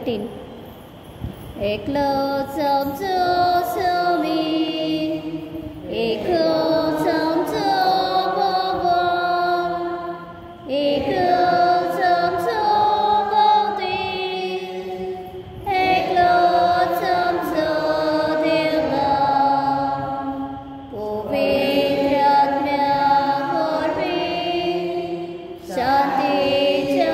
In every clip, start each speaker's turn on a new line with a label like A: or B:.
A: एकलो चमचो समी एकलो चमचो बाबा एकलो चमचो भोवती एकलो चमचो देवा पवित्र आत्म्या वरवीं शांतीच्या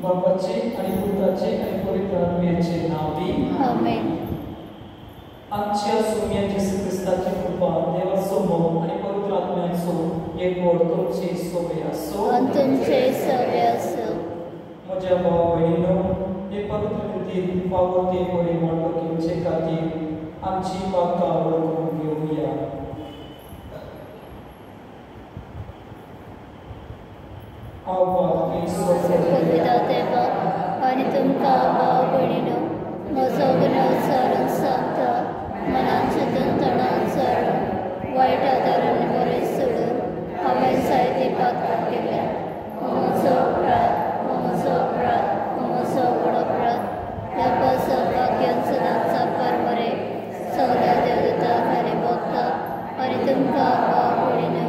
B: बापाचे आणि पुत्राचे आणि पवित्र आत्म्याचे नावे
A: आमेन.
B: आमच्या सौम्य येशू ख्रिस्ताची कृपा देवासमोर आणि पवित्र आत्म्याचो एकवट तुमचे सोबे असो
A: आणि तुमचे सोबे असो.
B: म्हज्या भाव भयणीनो, हे पवित्र रितीन वावरते बरे म्हणटकीचे खातीर आमची बाका वळखून घेवया.
A: आणि तुमकां भाव भयणीनो, म्हजो गुन्यांव चोरून सांगता मनांचे तणाव चोरून वायट आदारांनी बरें सोडून हांवें जायती पातकां केल्या. म्हजो अपराध म्हजो व्हड अपराध. ह्या सौभाग्यान सदांचा परमरे सगळ्या देवदूतांक आनी भक्तांक आनी तुमकां भाव भयणीनो,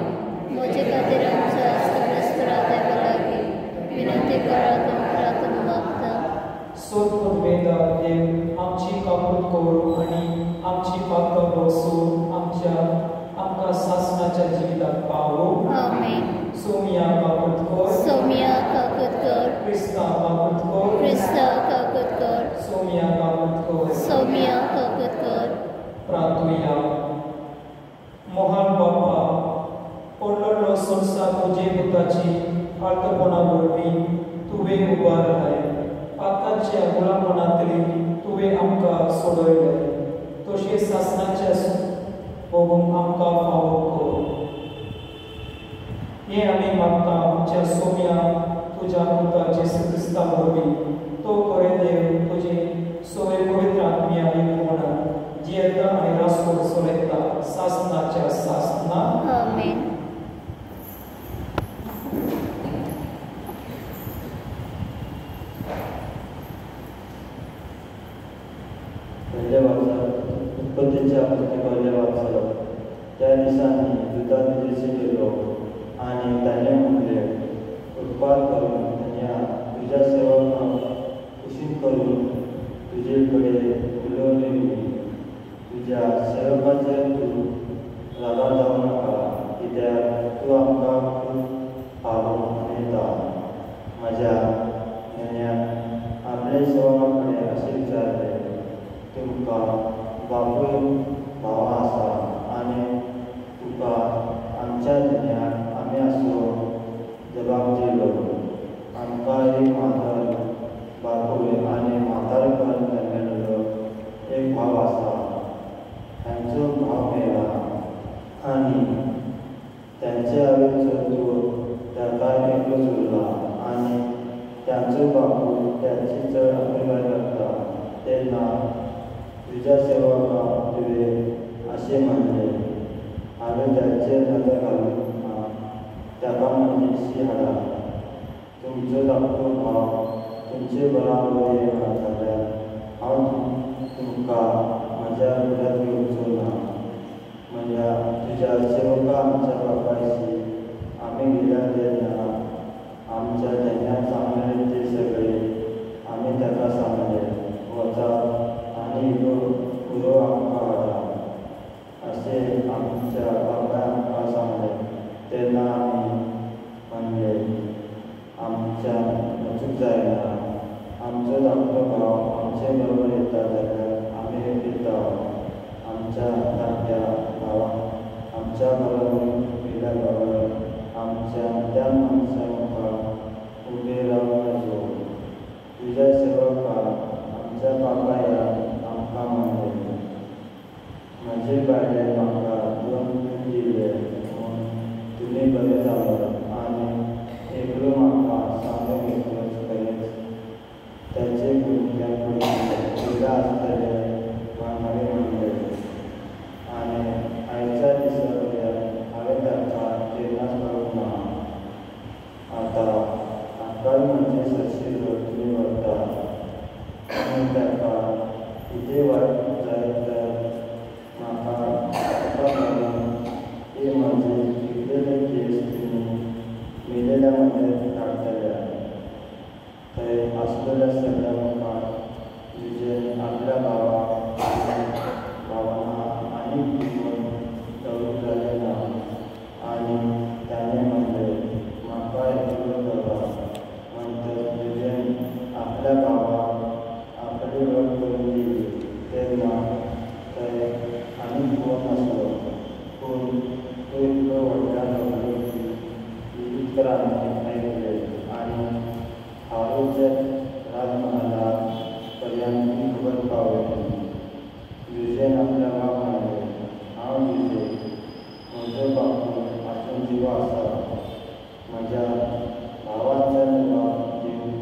A: म्हजे खातीर आमच्या समेस्तरा देवा लागीं विनंती करात प्रार्थना मागता.
B: सोदपूत वेदा देव आमची काकूट करून आणि आमची पातकां बसून आमकां सासणाच्या जिविताक पावो.
A: आमेन.
B: सोमिया काकूट कर,
A: सोमिया काकूट कर,
B: क्रिस्ता काकूट कर,
A: क्रिस्ता काकूट कर,
B: सोमिया काकूट कर,
A: सोमिया काकूट कर.
B: प्रार्थूया. मोहन बापा, पडलेलो संवसार तुजे पुताची आर्तपणा वरवीं तुवें उबारलाय. पातकाच्या गुलामपणांतली तुवें आमकां सोडयलें. तशें सासणाच्या भोगूंक आमकां फावो कर. हें आमी मागता आमच्या सोम्या तुज्या पुता येशू ख्रिस्ता वरवीं. तो बरें देव तुजे सोय पवित्र आत्म्या म्हणून जियेता आनी रासोड सोडयता सासणाच्या सासना.
A: आमेन.
C: उत्पत्तीच्या पहिल्या वाचलो त्या दिसांनी दुधात दिसे गेलो आणि त्याने म्हणले, उत्पाद करून तुझ्या सेवकांना कुशीत करून तुझेकडे उलवले. तुझ्या सेवकाचे तू रागा जाऊ नका, कित्याक तू आमकां खूब पावून येता. माझ्या नेण्यान आपल्या सेवकाकडे असे विचारले, तुमकां बापूय भावा आसा आनी तुका आमच्या दुनियात आमी असो जबाब दिलो. आमकां एक माथर बापूय आनी माथारपण जाल्लो एक भाव आसा. तांचो भाव मेला आनी तांचे आवयचो तूं ताका एकलोच उरला आनी तांचो बापूय ताची चड अभिमान करता. तेन्ना तुझ्या सेवकां तुवें अशें म्हणलें, हांवें ताचेर नदर घालूंक ना. ताका म्हणजेशी हाडा. तुमचो धाकटो भाव तुमचे बराबर येना जाल्यार हांव तुमकां म्हज्या घरांत घेवचो ना. म्हणजे तुझ्या सेवका आमच्या बापायची आमी गेल्या तेन्ना वर्षा दरम्यान आम्ही एकत्रित आमच्या धाकट्या भावात आमच्या घरावरून गेल्या गावावर आमच्या त्या माणसामुखा उभे राहून जो तुझ्या सेवका आमच्या बापाया आमका मानले माझे बायले म्हाका 2 दिले म्हूण तुमी बरें जालो आनी एकलो म्हाका सांगून घेतलोच खरेंच त्याचे भुरग्यां फुडें आसतले हांवें म्हणलें आनी आयच्या दिसा वयल्यान हांवें ताका जेवणाक करूंक ना आतां आकाल म्हणजे सशिल्लो तुमी व्हरता आनी ताका कितें वायट जायत तर म्हाका हे म्हणजे कितलेले केस तुमी मेलेल्या मध्ये काडटले थंय आसलेल्या सगळ्या लोकांक तुजें आपल्या भावांना आनीक घेवन दवरूंक जालें ना आनी ताणें म्हणलें म्हाका एकलो बाबा म्हणटच तुजें आपल्या भावाक आपली वळ करून दी तेन्ना थंय आनीक कोण नासलो पूण तो इतलो व्हडल्यान लागलो की इतरांनी आयकलें आनी हांवें राजमहालांत पर्यंत ही खबर पावयली युजेन आपल्या भावाक म्हणलें हांव युजे म्हजो बापूय आजून जिवो आसा म्हज्या भावाच्या जबाब दिवंक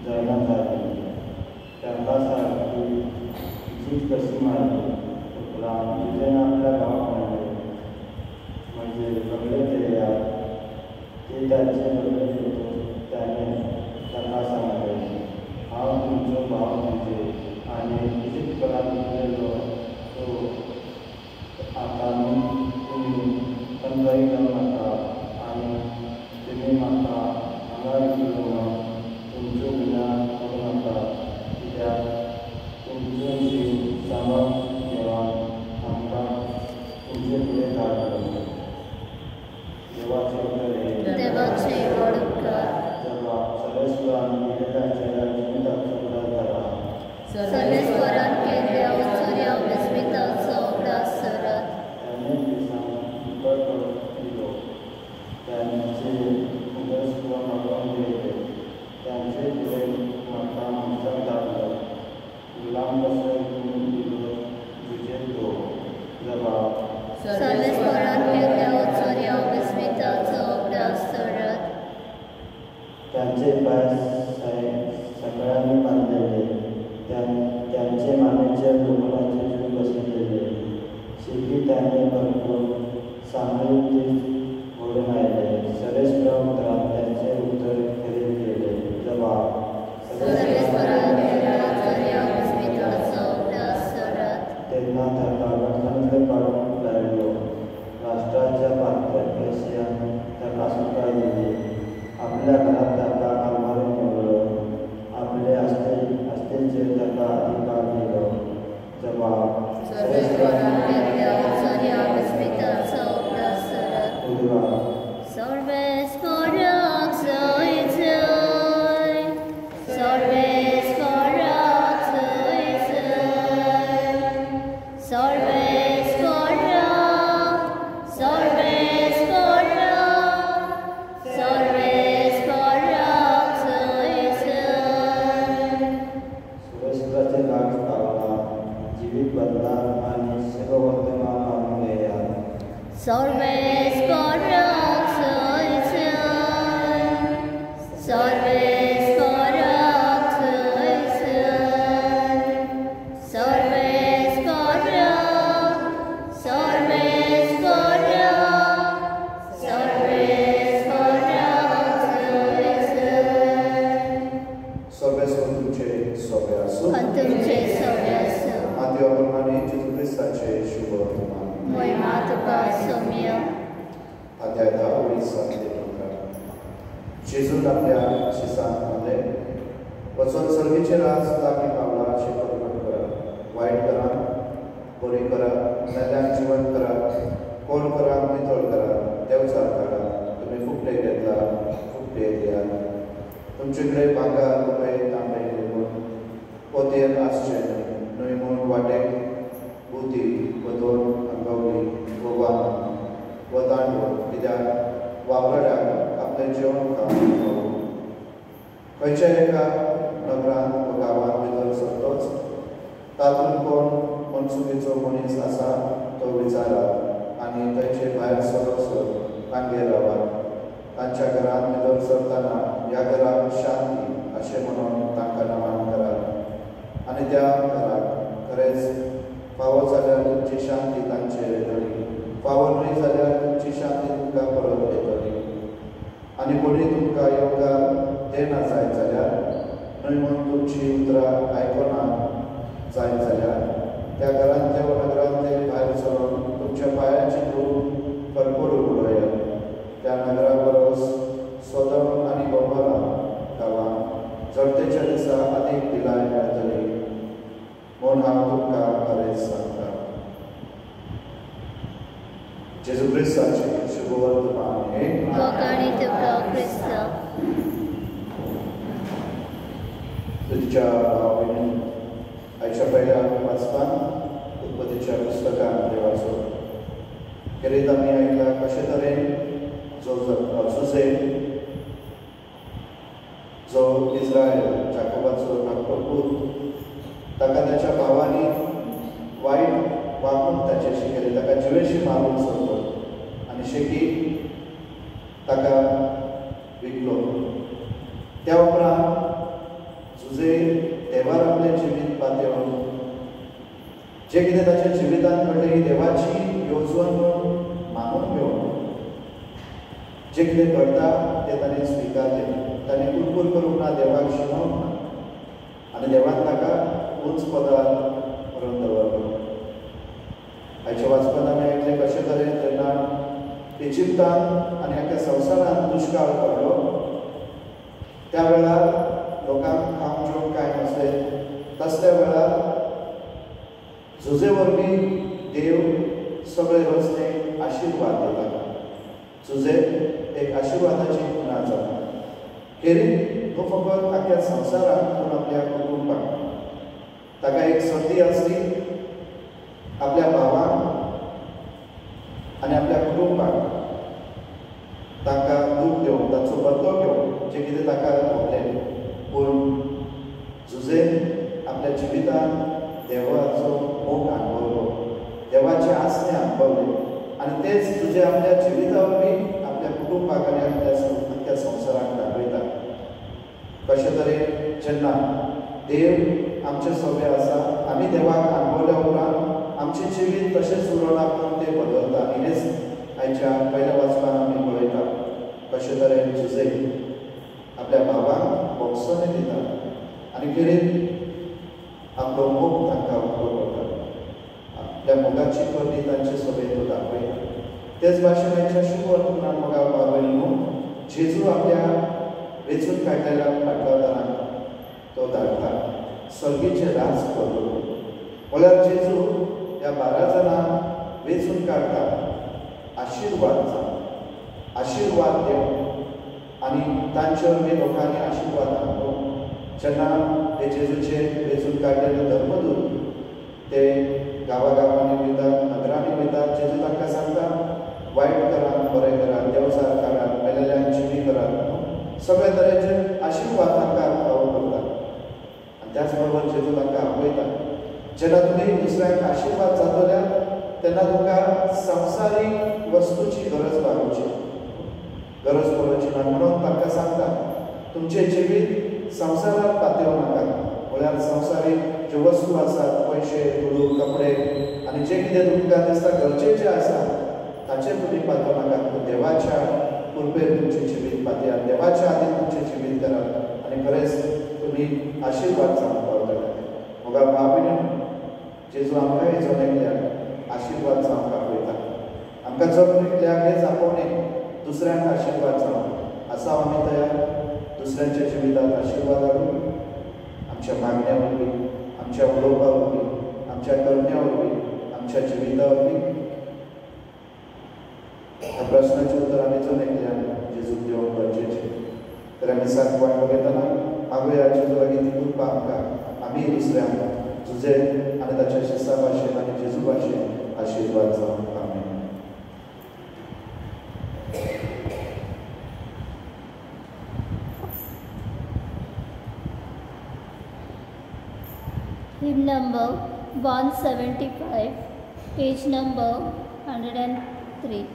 C: जायना जालें ताका सारकी जीत कशी मारली उपरांत युजेन आपल्या भावाक म्हणलें म्हणजे सगळे चेड्याक ते ताचे सगळे फोटो ताणें ताका सांगलें हांव तुमचो भाव म्हणजे आनी कितें करात गेलो तो आतां तुमी कंगाई जावं नाका आनी तुमी म्हाका हांगा विकलो म्हूण तुमचो गुन्यांव करूं नाका कित्याक तुमचो जीव सांबाळ घेवन आमकां तुमचे फुडें धाडलो देवाचे बरें
A: देवाचे वडकार
C: सर्वेस्वरान केलेल्या जिविताचो उदार
A: सर्वेस्वरान केल्ल्या उत्सर्या विस्मिताचो उगडास सरत
C: ताणें दिसांक उपर करून दिलो तांचे उदरस्व म्हाका दिले तांचे फुडें म्हाका मनशाक धाडलो गुलाम कसो करून दिलो तुजेर तो जबाब
A: सर्वेस्वरान केल्ल्या उत्सर्या विस्मिताचो उगडास सरत
C: त्यांचे पाय सगळ्यांनी बांधलेले त्यांचे मानेचे लोकलाचे जीव बसलेले शेती त्याने भरपूर सांभाळून घडून आले सर्वेस्वरा उत्तरात त्यांचे उत्तर खरे केले जबाब
A: सर्वेस्वरान केल्ल्या उत्सर्या विस्मिताचो उगडास सरत
C: तेन्ना ताका गणतंत्र काडूंक लायलो राष्ट्राच्या पात्यान ताका सुटका दिली आपल्या घरात ताका आलमारून ठेवलो आपले आस्तेचेर ताका अधिकार दिलो जबाब
A: सर्वेस्वरान केल्ल्या उत्सर्या विस्मिताचो उगडास सरत
C: उजवा
A: सर्वेस्वराक जय जय सर्वेस्वराक जय जय सर्वेस्वराक जय जय
C: सुरेश्वराचे लाग पावला जिवीत बदलान आनी सेवावर्तमान मानून घेयात
A: सर्वेस्वराक जय जय सर्वेस्वराक जय जय सर्वेस्वराक जय जय
D: Sorbesco tuce sobeasu.
A: तुमचे सगळे आसूं
D: Mateo Romani Gesù Cristace शुभवर्तमान.
A: महिमा तुका सौम्य
D: अध्याय 10 ते 15. जेजून आपल्या शिसांक म्हणलें वचून सर्गेचे राज लागीं पावला अशें प्रकट करात वायट करात बरी करात नद्यांक जिवंत करात कोण करात नितळ करात देवचार काडात तुमी फुकटे घेतला फुकटे दियात तुमचे कडेन भांगर रुपये तांबे घेवन पोतेर आसचे न्हय न्हय म्हूण वाटेक बुती व दोन अंगवली व वान व दांडो कित्याक वावरड्याक आपलें जेवण खावंक खंयच्या एका नगरांत व गांवांत भितर सरतोच तातूंत कोण मनसुबेचो मनीस आसा तो विचारात आनी थंयचे भायर सरोसर तांगेर रावात. तांच्या घरांत भितर सरतना ह्या घराक शांती अशें म्हणून तांकां नमन करात आनी त्या घराक खरेंच फावो जाल्यार तुमची शांती तांचेर येतली, फावो न्हय जाल्यार तुमची शांती तुमकां परत येतली. आनी कोणी तुमकां येवकार देना जायत जाल्यार न्हय म्हूण तुमची उतरां आयकना जायत जाल्यार त्या घरांतले व नगरांतले भायर सरून तुमच्या पांयाची धूळ फडफडून उडयात. त्या नगरा परस सोदोम आनी गोमोरा गांवांत जळटेच्या दिसा अदीक पिलाय मेळटली म्हूण हांव तुमकां खरेंच सांगता. जेजू क्रिस्ताचें शुभ वर्तमान हे
A: मोगाणी तुका क्रिस्ता.
D: तुझ्या भावभयणी आयच्या पहिल्या वाचपान उत्पत्तीच्या पुस्तकांत देवाचो खेरीत आमी आयकला कशे तरेन जुजे जो इस्रायल जाकोबाचो धाकटो पूत ताका ताच्या भावांनी वायट वागून ताचेशी केलें, ताका जिवेशी मारून सोडलो आनी शेकी ताका विकलो. त्या उपरांत जुजे देवार आपलें जिवीत पातळून जे कितें ताच्या जिवितांत घडलें ही देवाची येवजण म्हणून मानून घेवन जे कितें घडटा तें ताणें स्विकारलें. ताणें कुरकुर करूंक ना, देवाक शिनोवंक ना आनी देवान ताका उंच पदार व्हरून दवरलो. आयच्या वाचपान आमी आयकलें कशे तरेन जेन्ना इजिप्तांत आनी आख्या संवसारांत दुश्काळ पडलो त्या वेळार लोकांक खावंक जेवंक कांय नासलें. तसल्या वेळार झुजे वरवीं देव सगळे रस्ते आशिर्वाद दिता. झुजे एक आशिर्वादाची खुणा जाता. खेरीत तो फकत आख्या संवसारांत पूण आपल्या कुटुंबाक ताका एक संदी आसली आपल्या भावांक आनी आपल्या कुटुंबाक तांकां दूख दिवंक, ताचो बदलो घेवंक जें कितें ताका भोगलें. पूण झुजेन आपल्या जिवितांत देवाचो मोग अणभवलो, देवाचे आसने अणभवले आनी तेच तुजे आपल्या जिविता वरवीं आपल्या कुटुंबाक आनी आपल्या संवसाराक दाखयता. कशे तरेन जेन्ना देव आमचे सोबे आसा आमी देवाक अणभवल्या उपरांत आमचें जिवीत तशेंच उरोना पूण तें बदलता. आनी हेच आयच्या पयल्या वाचपान आमी पळयता कशे तरेन झुजे आपल्या भावाक भोगसोनी दिता आनी खेरीत आपलो मोग तांकां उक्तो करता. आपल्या मोगाची परणी तांचे सोबेत तो दाखयता. तेच भाशेन आयच्या शुभ वर्तमान मोगा भावभयणींनो जेजू आपल्या वेंचून काडलेल्या फाटलादारांक तो धाडटा सर्गीचें राज करतलो. म्हळ्यार जेजू ह्या 12 जाणांक वेंचून काडटा आशिर्वाद जावन, आशिर्वाद दिवन आनी तांचे वरवीं लोकांनी आशिर्वाद हाडलो. जेन्ना हे जेजूचे वेंचून काडलेले धर्मदूत ते गांवांनी वयतात, नगरांनी वयतात. जेजू तांकां सांगता वायट करात, बरें करात, देवचार काडात, मेलेल्यांक जिवी करात, सगळे तरेचे आशिर्वाद तांकां फावो करता. आनी त्याच बरोबर जेजू तांकां आपयता जेन्ना तुमी दुसऱ्यांक आशिर्वाद जातल्या तेन्ना तुमकां संवसारीक वस्तूची गरज पडोवची ना. म्हणून तांकां सांगता तुमचें जिवीत संवसारांत पातळो नाका. म्हळ्यार संवसारीक ज्यो वस्तू आसात, पयशे, कुडू, कपडे आनी जें कितें तुमकां दिसता गरजेचें आसा ताचेर तुमी पातळो नाकात. पूण देवाच्या कृपेर तुमचें जिवीत पातयात, देवाच्या आदी तुमचें जिवीत करात आनी खरेंच तुमी आशिर्वाद जावंक पावतले. मोगा भावभयणींनो जेजू आमकां हे जगण्याक आशिर्वाद जावंक आपयता. आमकां जगण्याक हे जापोवणे दुसऱ्यांक आशिर्वाद जावंक आसा. आमी तयार दुसऱ्यांच्या जिवितांत आशिर्वाद हाडून आमच्या मागण्या वरवीं, आमच्या उलोवपा वरवीं, आमच्या करण्या वरवीं, आमच्या जिविता वरवीं. ह्या प्रस्नाचें उत्तर आमी जगण्याक जेजूक दिवप गरजेचें. तर आमी सांगपाक घेतना मागुया जेजू लागीं ती कृपा आमकां आमी दुसऱ्यांक तुजे आनी ताच्या शिसा भाशेन आनी जेजू भाशेन आशिर्वाद जावं. आमेन.
A: Hymn number 175, page number 103.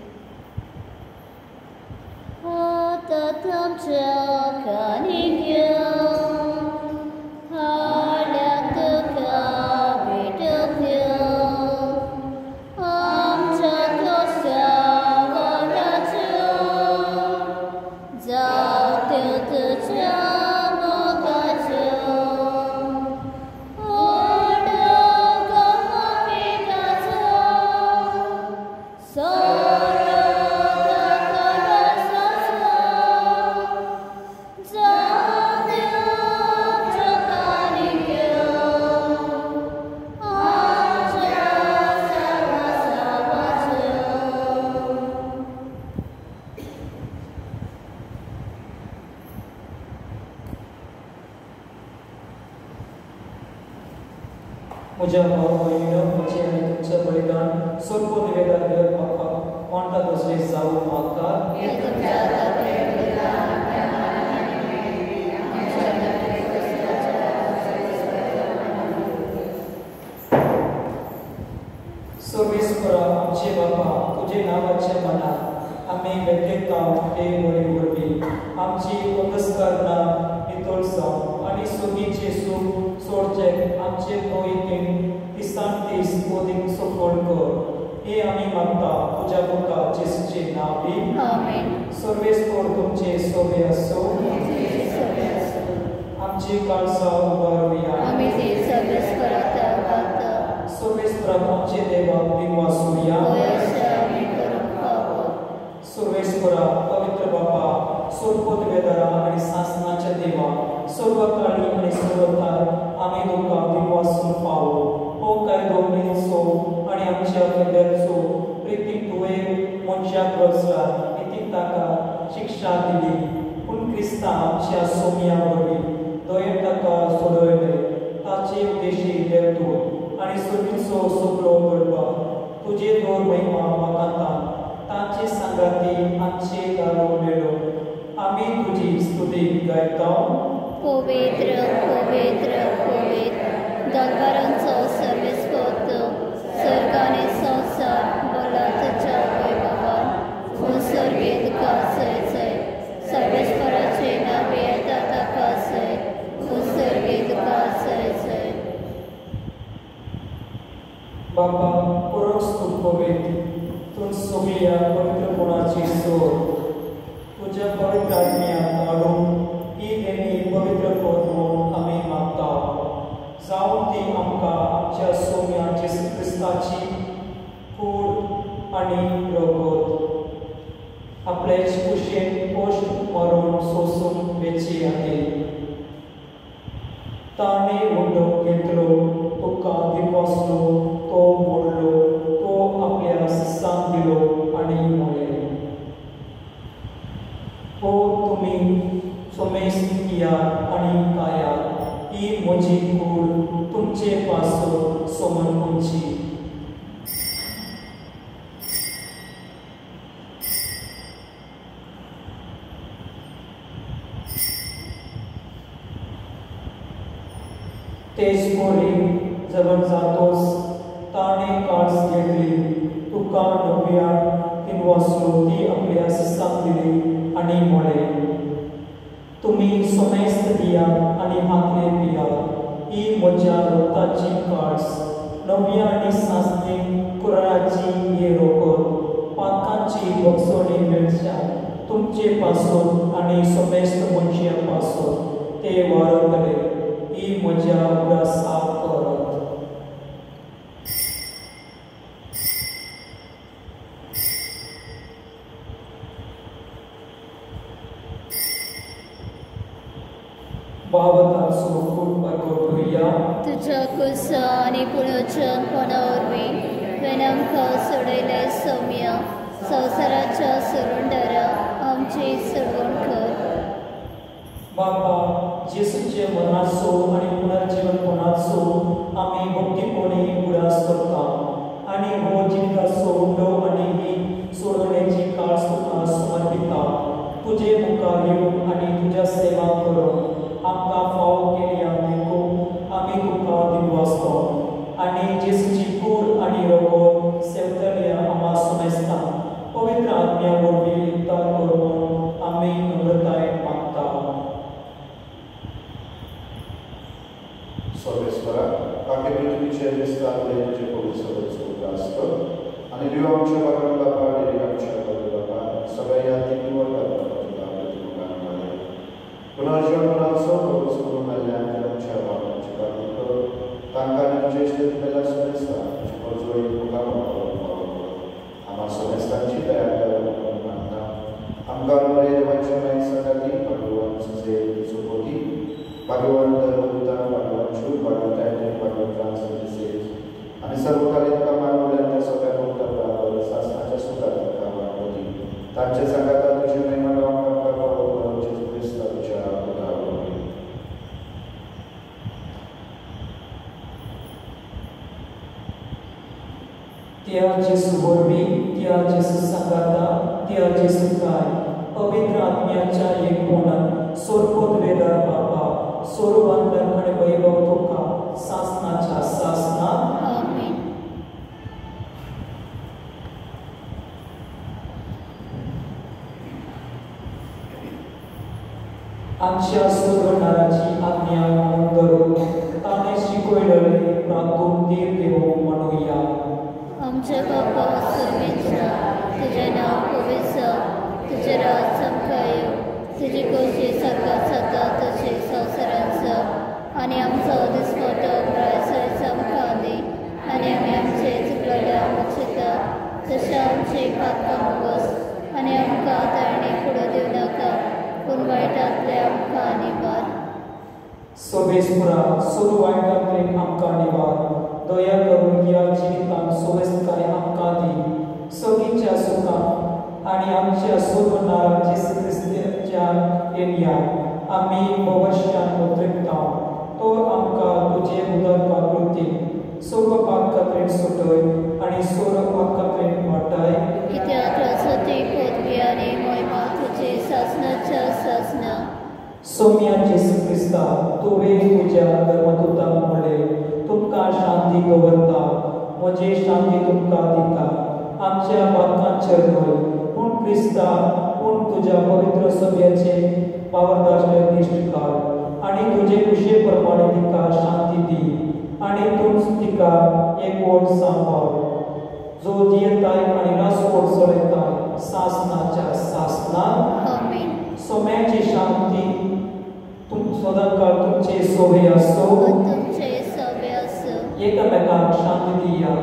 A: आमच्या कानिक्या हाड्याक तुका भेटत्या आमच्या कशा वाड्याच्या जात्यो तुझ्या मोगाच्या
B: म्हज्या भाव भयणीनो म्हजें आनी तुमचें बलिदान सोडपून वेदार देव म्हाका कोणता दुसरे जावं मागता सर्वेस्परा आमचे बापा तुजे नांवाचे मनात आमी व्यक्तित्व ते बरे वरवीं आमची अंधस्कारना नितळसांव आनी सोबीचे सूख सोडचे आमचे मोहितेन दिसान दीस ओदीक सफळ कर हे आमी मागता तुज्या पुता जेसूचे नांवी
A: आमेन.
B: सर्वेस्पर तुमचे सोबे आसो आमची काळसां उबारुया
A: आमी ते सर्वेस्परात घालता
B: सर्वेस्पराक आमचे देवाक दिनवासुया
A: आमी करूंक पावो.
B: सर्वेस्परा पवित्र बापा सोडपोत वेदारा आनी सासनाच्या देवा सर्व काळी आनी सर्वकाळ आमी तुमकां दिनवासून पावो हो कायदो मेलचो आनी आमच्या हृदयाचो प्रितीक तुवें मनशाक रचला इतीक ताका शिक्षा दिली पूण क्रिस्तां आमच्या सोम्या वरवीं दोयेन ताका सोडयले ताचे उद्देशी देव तूं आनी सर्वीचो सगळो करपाक तुजे दोर महिमा म्हाका तांचे सांगाती आमचे दारो मेळो आमी तुजी स्तुती गायता.
A: पवित्र पवित्र पवित्र दरबारांचो सर्वेस्पत सर्ग आनी संवसार बोला तुज्या वैभवान उत्सर्गीत कासय सर्वेस्पराचे नावे येता ताका सय उत्सर्गीत कासय.
B: बापा परस तूं पवित्र तूं सगळ्या पवित्रपणाची सोड तुज्या पवित्र आत्म्याक हाडून ही देणी पवित्र कर म्हूण आमी मागता जावं ती आमकां आमच्या सोम्या जेसू क्रिस्ताची कूड आनी रगत आपल्याच कुशेन पोश्ट मारून सोसून वेची आनी ताणें मुंडो घेतलो तुका दिवसलो तो मोडलो तो आपल्या सिसांक दिलो आनी मोडले हो तुमी सोमेस्त कियात आनी कायात ही म्हजी कूड तुमचे पासो सोमन उंची. तेच पोरी जवळ जातोस ताणें काळस घेतली तुका नव्या तिनवासलो ती आपल्या सिसांक दिली आनी मोडले तुमी सोमेस्त दियात आनी हातले पियात ही म्हज्या रक्ताची काळस नव्या आनी सासणी कुराची हे रोगत पातकांची बक्षोणी मेळच्या तुमचे पासून आनी सोमेस्त मनशां पासून ते वारतले ही म्हज्या उरासाक करत. भावताचो खूब करुया
A: तुझ्या कुसा आनी पुण्याच्या कोणा वरवीं तुवें आमकां सोडयले सौम्या संवसाराच्या सुरुंडारा आमची सोडवण कर.
B: बापा जेसूचे मरणाचो आनी पुनर्जीवनपणाचो आमी भक्तीपणी उडास करता आनी हो जिविताचो उंडो आनी ही सोडवण्याची काळ तुका समर्पिता तुजे मुखार येवन आनी तुज्या सेवा करून आमकां फावो केल्या देखून आमी तुका दिववासतो आनी जेसूची कूड आनी रगत सेवतल्या आमा समेस्ता पवित्र आत्म्या वरवीं एकता करून आमी नम्रतायेन मागता.
D: सर्वेस्परा ताके पृथ्वीचे विस्तारले तुजे पवित्र उदास कर आनी देव आमच्या बापान बापा देवी आमच्या बापा सगळ्या यादी निवड करता पुनर्जीवनाचो प्रभू करून आयल्या आमच्या बापाची काळजी कर तांकां आमचे इश्ट मेला समेस्ता जोडी मुखार आम्हा समेस्तांची दया कर मागता आमकां बरे देवाच्या मागीर सकाळी भगवान सुजे सुपोती भगवान धर्मदूता भगवान शूर भगवान भगवान ट्रान्समिसेस आणि सर्वकालीन कामांवरल्या सगळ्या भक्तांवर शासनाच्या सुखात कामावरती तांच्या संगाता तुझे महिमा आमकां पावो जेजू ख्रिस्ताच्या उदाहरणावरवी
B: त्या जेसू वरवीं त्या जेसू संगाता त्या जेसू काय पवित्र आत्म्याच्या एकपणान सोरपोत वेदार बापा सोरवंदन आणि वैभव तुका सासनाच्या सासनात
A: आमीन.
B: आमच्या सोडवणाराची आज्ञा म्हणून धरून ताणे शिकवलेले प्रातून दीर घेऊन म्हणूया.
A: आमच्या बापा सर्वेचा तुझे नाव पवित्र तुझे राज चमकाय तुझी कोशी सगळ्यात जाता तसे संवसारांचं आणि आमचो दिसपटो प्रायसाय चमकादी आणि आम्ही आमचे चुकलेल्या मुक्षिता तशें आमचे पातकां मुगोस आणि आमकां तारणे फुडें दिवं नाका पूण वायटांतले आमकां निवार.
B: सोबेस्पुरा सोडू वायटांतल्यान आमकां निवार दया करून या जिवितांत सोबेस्काय आमकां दी सगळीच्या सुखांत आनी आमच्या सोडवणारा जेसू ख्रिस्ताच्या येण्याक आमी भविश्यान उतरता तो आमकां तुजे उदरपाक कृती सर्व पाप खातीर सुटय आनी सर्व पाप खातीर वाटाय
A: कित्याक राजवटी पदवी आनी महिमा तुजे सासनाच्या सासना.
B: सौम्या जेसू ख्रिस्ता तुवें तुज्या धर्मदूतांक म्हणलें तुमकां शांती दवरता म्हजी शांती तुमकां दिता आमच्या बातकांचेर न्हय पूण क्रिस्ता पूण तुज्या पवित्र सभेचे पावरदाचे दिश्ट काड आनी तुजे कुशे प्रमाणे तिका शांती दी आनी तूंच तिका एकवट सांबाळ जो जियेताय आनी रासवट चलयताय सासनाच्या सासनात.
A: आमीन.
B: सोम्याची शांती सदांकाळ तुमचे सोबे आसो
A: तुमचे सभे आसो.
B: एकामेकांक शांती दिया.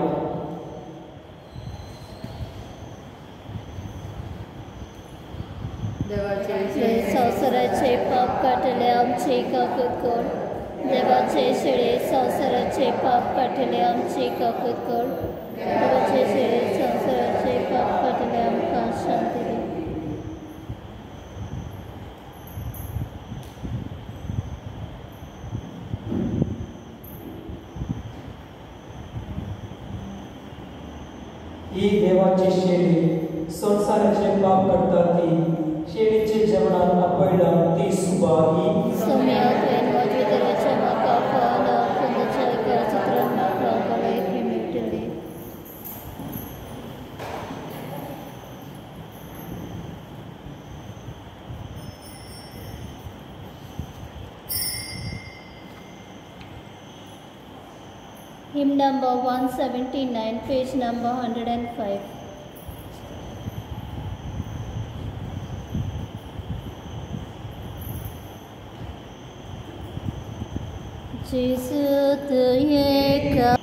A: संवसाराचे पाप काटले आमचे काकूत कोण देवाचे शेळे संवसाराचे पाप काटले आमचे काकूत कोण देवाचे शेळे संवसाराचे पाप काटले आमकां शांती दी.
B: ही देवाची शेळी संसाराचे पाप करता ती शेळीचे जेवणात आपयला ती सुबा ही
A: सौम्या तुवें म्हज्या देवाच्या म्हाका पावला तुमच्या एका चित्रान म्हाका भलायकी मेळटली. Hymn number 179, page number 105. Jesus तुये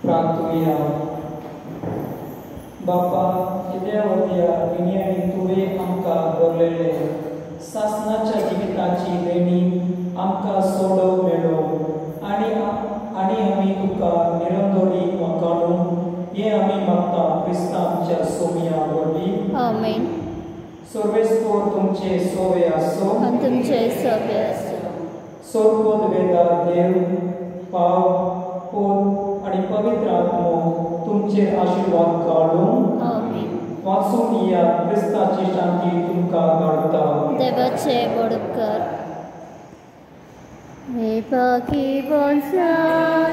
B: प्रार्थूया. बापा, कित्या वरया गिन्यानी तुवें आमकां भरलेले सासणाच्या जिविताची देणी आमकां सोडो मेळो आनी आमी तुका निरंतरी वकाणू हें आमी मागता क्रिस्तांच्या सोम्या वरवीं.
A: आमेन.
B: सर्वेस्पोर तुमचे सोवे आसो
A: आनी तुमचे सोबे आसूं.
B: सोदपद वेदा देव पाव पोत आनी पवित्र आत्मो तुमचे आशिर्वाद काडून
A: आमेन.
B: वाचून या क्रिस्ताची शांती तुमकां धाडटा.
A: देवाचे बडकर हे पाखी बोलसा